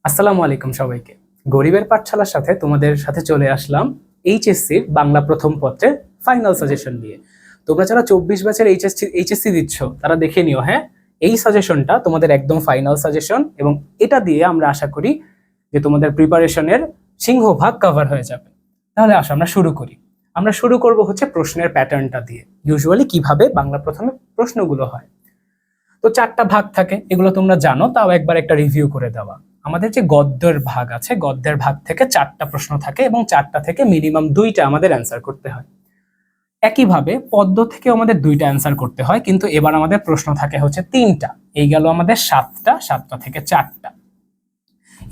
আসসালামু আলাইকুম সবাইকে। গরিবের পাঠশালার সাথে তোমাদের সাথে চলে আসলাম এইচএসসির বাংলা প্রথম পত্রের ফাইনাল সাজেশন নিয়ে। তোমরা যারা 24 ব্যাচের এইচএসসি দিচ্ছ তারা দেখে নিও, হ্যাঁ, এই সাজেশনটা তোমাদের একদম ফাইনাল সাজেশন এবং এটা দিয়ে আমরা আশা করি যে তোমাদের প্রিপারেশনের সিংহভাগ কভার হয়ে যাবে। তাহলে আসো আমরা শুরু করি। আমরা শুরু করব হচ্ছে প্রশ্নের প্যাটার্নটা দিয়ে। ইউজুয়ালি কিভাবে বাংলা প্রথমে প্রশ্নগুলো হয়। তো 4টা ভাগ থাকে, এগুলো তোমরা জানো, তাও একবার একটা রিভিউ করে দেওয়া। আমাদের যে গদ্যের ভাগ আছে, গদ্যের ভাগ থেকে 4টা প্রশ্ন থাকে এবং 4টা থেকে মিনিমাম 2টা আমাদের অ্যান্সার করতে হয়। একইভাবে পদ্য থেকে আমাদের 2টা অ্যান্সার করতে হয়, কিন্তু এবার আমাদের প্রশ্ন থাকে হচ্ছে 3টা। এই গেল আমাদের 7টা থেকে 4টা।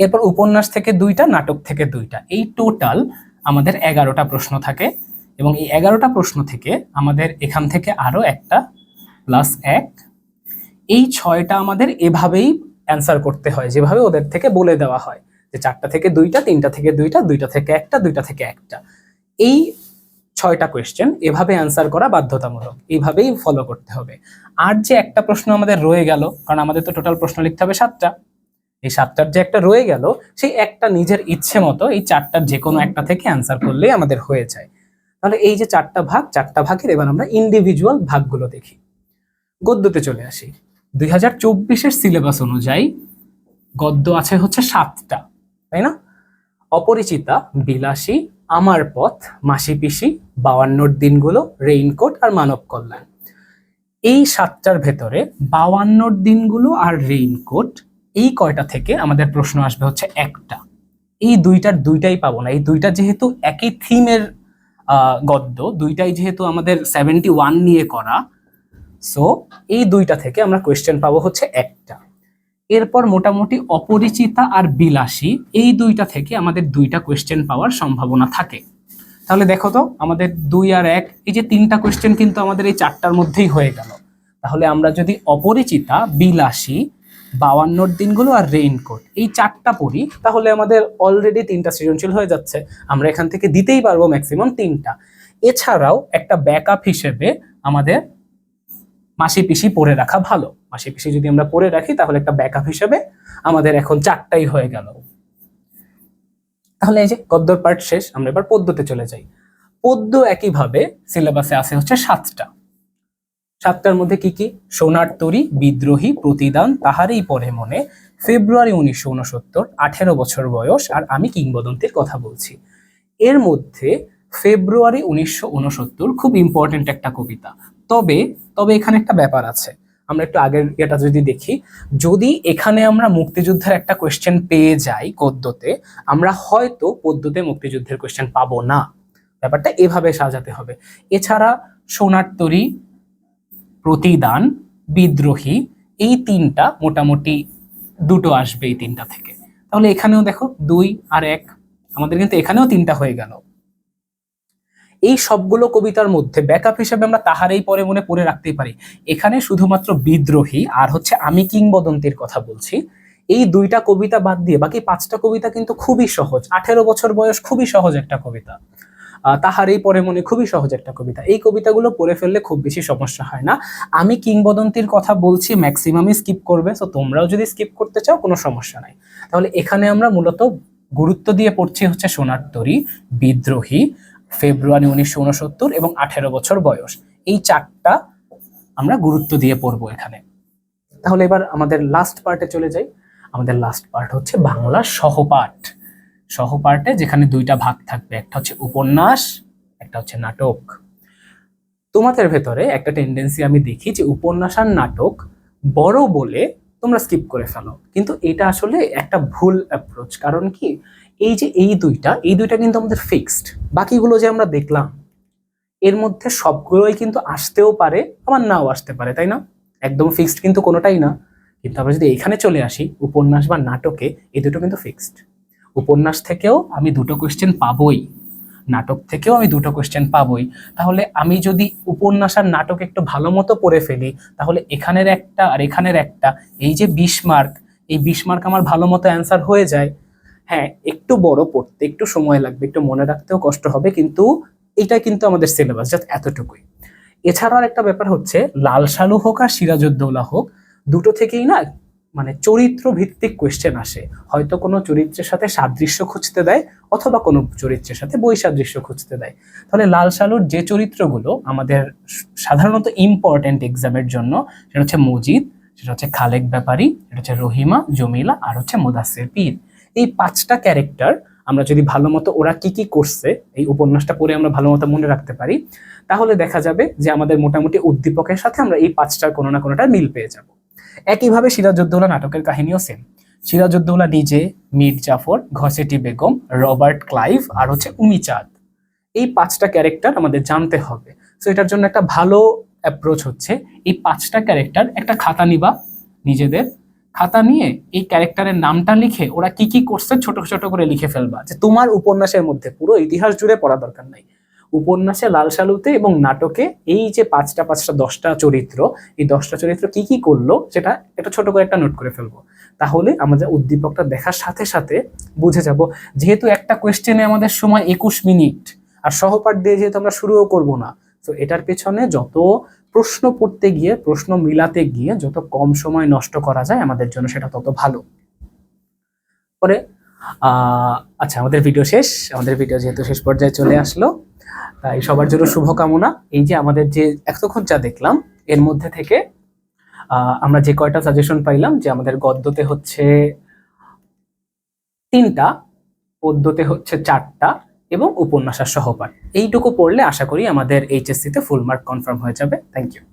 এরপর উপন্যাস থেকে 2টা, নাটক থেকে 2টা, এই টোটাল আমাদের 11টা প্রশ্ন থাকে। এবং এই 11টা প্রশ্ন থেকে আমাদের এখান থেকে আরো একটা প্লাস 1, এই 6টা আমাদের এভাবেই অ্যান্সার করতে হয়, যেভাবে ওদের থেকে বলে দেওয়া হয় যে 4টা থেকে 2টা, 3টা থেকে 2টা, 2টা থেকে 1টা, 2টা থেকে 1টা। এই 6টা কোয়েশ্চেন এভাবে অ্যান্সার করা বাধ্যতামূলক, এইভাবেই ফলো করতে হবে। আর যে একটা প্রশ্ন আমাদের রয়ে গেল, কারণ আমাদের তো টোটাল প্রশ্ন লিখতে হবে 7টা, এই 7টার যে একটা রয়ে গেল, সেই একটা নিজের ইচ্ছে মতো এই 4টার যে কোনো একটা থেকে অ্যান্সার করলেই আমাদের হয়ে যায়। তাহলে এই যে 4টা ভাগ, 4টা ভাগের এবার আমরা ইন্ডিভিজুয়াল ভাগগুলো দেখি। গদ্যতে চলে আসি। 2024-এর সিলেবাস অনুযায়ী গদ্য আছে হচ্ছে 7টা, তাই না? অপরিচিতা, বিলাসী, আমার পথ, মাসি পিসি, 52 দিনগুলো, রেইনকোট আর মানব কল্যাণ। এই 7টার ভেতরে 52 দিনগুলো আর রেইনকোট, এই কয়টা থেকে আমাদের প্রশ্ন আসবে হচ্ছে একটা। এই দুইটার দুইটাই পাবো না, এই দুইটা যেহেতু একই থিমের গদ্য, দুইটাই যেহেতু আমাদের 71 নিয়ে করা, সো এই দুইটা থেকে আমরা কোয়েশ্চেন পাবো হচ্ছে একটা। এরপর মোটামুটি অপরিচিতা আর বিলাসী, এই দুইটা থেকে আমাদের 2টা কোয়েশ্চেন পাওয়ার সম্ভাবনা থাকে। তাহলে দেখো তো, আমাদের 2 আর 1, এই যে 3টা কোয়েশ্চেন কিন্তু আমাদের এই 4টার মধ্যেই হয়ে গেল। তাহলে আমরা যদি অপরিচিতা, বিলাসী, 52 দিনগুলো আর রেইনকোট এই 4টা পড়ি, তাহলে আমাদের অলরেডি 3টা সৃজনশীল হয়ে যাচ্ছে। আমরা এখান থেকে দিতেই পারবো ম্যাক্সিমাম 3টা। এছাড়াও একটা ব্যাকআপ হিসেবে আমাদের মাসি পিসি পড়ে রাখা ভালো। মাসি পিসি যদি আমরা পড়ে রাখি তাহলে একটা ব্যাকআপ হিসেবে আমাদের এখন 4টাই হয়ে গেল। তাহলে এই যে গদ্যর পার্ট শেষ, আমরা এবার পদ্যতে চলে যাই। পদ্য একইভাবে সিলেবাসে আছে হচ্ছে 7টা। 7টার মধ্যে কি কি? সোনার তরী, বিদ্রোহী, প্রতিদান, তাহারই পরে মনে, ফেব্রুয়ারি 1969, 18 বছর বয়স আর আমি কিংবদন্তির কথা বলছি। এর মধ্যে ফেব্রুয়ারি 1969 খুব ইম্পর্টেন্ট একটা কবিতা। তবে তবে এখানে একটা ব্যাপার আছে, আমরা একটু আগের এটা যদি দেখি, যদি এখানে আমরা মুক্তিযুদ্ধের একটা কোয়েশ্চেন পেয়ে যাই গদ্যতে, আমরা হয়তো পদ্যতে মুক্তিযুদ্ধের কোয়েশ্চেন পাবো না। ব্যাপারটা এভাবে সাজাতে হবে। এছাড়া সোনার তরী, প্রতিদান, বিদ্রোহী, এই 3টা মোটামুটি 2টো আসবে এই 3টা থেকে। তাহলে এখানেও দেখো 2 আর 1, আমাদের কিন্তু এখানেও 3টা হয়ে গেল। এই সবগুলো কবিতার মধ্যে ব্যাকআপ হিসেবে আমরা তাহারই পরে মনে পড়ে রাখতেই পারি। এখানে শুধুমাত্র বিদ্রোহী আর হচ্ছে আমি কিংবদন্তির কথা বলছি, এই 2টা কবিতা বাদ দিয়ে বাকি 5টা কবিতা কিন্তু খুবই সহজ। 18 বছর বয়স খুবই সহজ একটা কবিতা, তাহারই পরে মনে খুবই সহজ একটা কবিতা। এই কবিতাগুলো পড়ে ফেললে খুব বেশি সমস্যা হয় না। আমি কিংবদন্তির কথা বলছি, ম্যাক্সিমামই স্কিপ করবে, তো তোমরাও যদি স্কিপ করতে চাও কোনো সমস্যা নাই। তাহলে এখানে আমরা মূলত গুরুত্ব দিয়ে পড়ছি হচ্ছে সোনার তরী, বিদ্রোহী, ফেব্রুয়ারি 1969 এবং 18 বছর বয়স, এই 4টা আমরা গুরুত্ব দিয়ে পড়বো এখানে। তাহলে এবার আমাদের লাস্ট পার্টে চলে যাই। আমাদের লাস্ট পার্ট হচ্ছে বাংলা সহপাঠ। সহপাঠে যেখানে 2টা ভাগ থাকবে, একটা হচ্ছে উপন্যাস, একটা হচ্ছে নাটক। তোমাদের ভেতরে একটা টেন্ডেন্সি আমি দেখি যে উপন্যাস আর নাটক বড় বলে তোমরা স্কিপ করে ফেলো, কিন্তু এটা আসলে একটা ভুল অ্যাপ্রোচ। কারণ কি, এই যে এই দুইটা কিন্তু আমাদের ফিক্সড। বাকিগুলো যে আমরা দেখলাম এর মধ্যে সবগুলোই কিন্তু আসতেও পারে, আবার নাও আসতে পারে, তাই না? একদম ফিক্সড কিন্তু কোনোটাই না। কিন্তু আমরা যদি এখানে চলে আসি উপন্যাস বা নাটকে, এই দুটো কিন্তু ফিক্সড। উপন্যাস থেকেও আমি 2টো কোয়েশ্চেন পাবোই, নাটক থেকেও আমি 2টো কোয়েশ্চেন পাবোই। তাহলে আমি যদি উপন্যাস আর নাটক একটু ভালো মতো পড়ে ফেলি, তাহলে এখানের একটা আর এখানের একটা, এই যে 20 মার্ক, এই 20 মার্ক আমার ভালো মতো অ্যান্সার হয়ে যায়। হ্যাঁ, একটু বড় পড়তে একটু সময় লাগবে, একটু মনে রাখতেও কষ্ট হবে, কিন্তু এটা কিন্তু আমাদের সিলেবাস জাস্ট এতটুকুই। এছাড়াও একটা ব্যাপার হচ্ছে, লাল সালু হোক আর সিরাজউদ্দৌলা হোক, দুটো থেকেই না মানে চরিত্র ভিত্তিক কোয়েশ্চেন আসে, হয়তো কোনো চরিত্রের সাথে সাদৃশ্য খুঁজতে দেয় অথবা কোনো চরিত্রের সাথে বৈসাদৃশ্য খুঁজতে দেয়। তাহলে লাল সালুর যে চরিত্রগুলো আমাদের সাধারণত ইম্পর্টেন্ট এক্সামের জন্য, সেটা হচ্ছে মজিদ, সেটা হচ্ছে খালেক ব্যাপারী, সেটা হচ্ছে রহিমা, জমিলা, আর হচ্ছে মুদাসসির পীর। এই 5টা ক্যারেক্টার আমরা যদি ভালো মতো ওরা কি কি করছে এই উপন্যাসটা পড়ে আমরা ভালো মতো মনে রাখতে পারি, তাহলে দেখা যাবে যে আমাদের মোটামুটি উদ্দীপকের সাথে আমরা এই 5টার কোনো না কোনোটা মিল পেয়ে যাব। একইভাবে সিরাজউদ্দৌলা নাটকের কাহিনীও সেম। সিরাজউদ্দৌলা নিজে, মীর জাফর, ঘসেটি বেগম, রবার্ট ক্লাইভ আর হচ্ছে উমি চাঁদ, এই 5টা ক্যারেক্টার আমাদের জানতে হবে। সো এটার জন্য একটা ভালো অ্যাপ্রোচ হচ্ছে এই 5টা ক্যারেক্টার একটা খাতা নিবা, নিজেদের খাতা নিয়ে এই ক্যারেক্টারের নামটা লিখে ওরা কি কি করছে ছোট ছোট করে লিখে ফেলবা, যে তোমার উপন্যাসের মধ্যে পুরো ইতিহাস জুড়ে পড়া দরকার নাই, উপন্যাসে লাল সালুতে এবং নাটকে এই যে 5টা 10টা চরিত্র, এই 10টা চরিত্র কি কি করলো সেটা একটা ছোট করে একটা নোট করে ফেলবো। তাহলে আমাদের উদ্দীপকটা দেখার সাথে সাথে বুঝে যাব, যেহেতু একটা কোয়েশ্চেনে আমাদের সময় 21 মিনিট, আর সহপাঠ দিয়ে যেহেতু আমরা শুরুও করব না, তো এটার পেছনে যত প্রশ্ন পড়তে গিয়ে, প্রশ্ন মিলাতে গিয়ে যত কম সময় নষ্ট করা যায় আমাদের জন্য সেটা তত ভালো। পরে আচ্ছা, আমাদের ভিডিও শেষ, আমাদের ভিডিও যেহেতু শেষ পর্যায়ে চলে আসলো, তাই সবার জন্য শুভকামনা। এই যে আমাদের যে এতক্ষণ যা দেখলাম এর মধ্যে থেকে আমরা যে কয়টা সাজেশন পাইলাম, যে আমাদের গদ্যতে হচ্ছে 3টা, পদ্যতে হচ্ছে 4টা এবং উপন্যাসের সহপাঠ, এইটুকু পড়লে আশা করি আমাদের এইচএসসি তে ফুল মার্ক কনফার্ম হয়ে যাবে। Thank you.